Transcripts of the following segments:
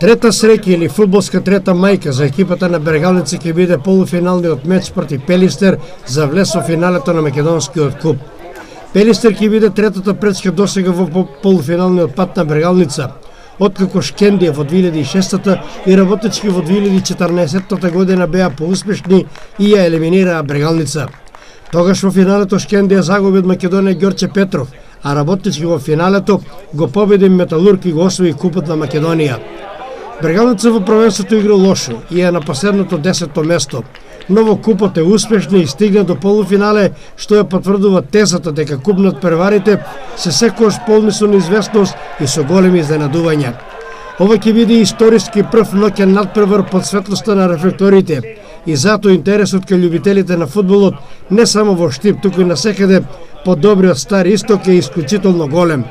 Трета среќа или фудбалска трета мајка за екипата на Бергалници ќе биде полуфиналниот меч против Пелистер за влез во финалето на Македонскиот куп. Пелистер ќе биде третата пречка досега во полуфиналниот пат на Бергалница, откако Шкендија во 2006 и Работечки во 2014 година беа поуспешни и ја елиминираа Бергалница. Тогаш во финалето Шкендија загуби од Македонија Ѓорче Петров, а Работечки во финалето го победи Металург и го освои купот на Македонија. Бергалница во првенството игра лошо и е на последното 10-то место, но во купот е успешна и стигна до полуфинале, што ја потврдува тезата дека куп надпреварите се секогаш полни со неизвестност и со големи изненадувања. Ова ќе биде историски прв ноќен надпревар под светлоста на рефлекторите и затоа интересот кај љубителите на фудбалот не само во Штип, туку и насекаде по добриот Стар Исток е исклучително голем.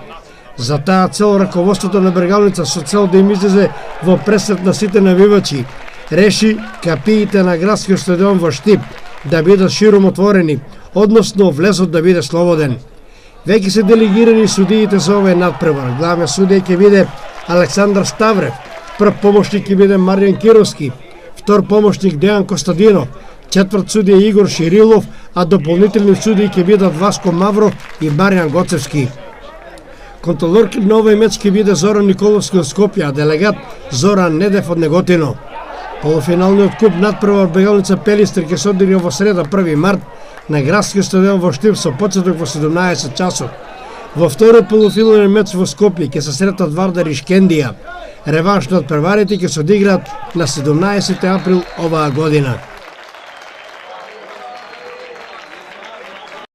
За таа цел раководството на Бергалница со цел да им излезе во пресрет на сите навивачи, реши капиите на градскиот стадион во Штип да бидат широм отворени, односно влезот да биде слободен. Веќе се делегирани судиите за овој надпревар. Главен судија ќе биде Александар Ставрев, прв помошник ќе биде Маријан Кировски, втор помошник Дејан Костадинов, четврт судија Игор Ширилов, а дополнителни судии ќе бидат Васко Мавро и Маријан Гоцевски. Контролор на овој меч ќе биде Зоран Николовски од Скопје, а делегат Зоран Недев од Неготино. Полуфиналниот куп надпревар Бергалница Пелистер ќе се одигра во среда 1 март на градскиот стадион во Штип со почеток во 17 часот. Во вториот полуфинален меч во Скопје ќе се сретат Вардар и Шкендија. Реванш на надпреварите ќе се одиграат на 17 април оваа година.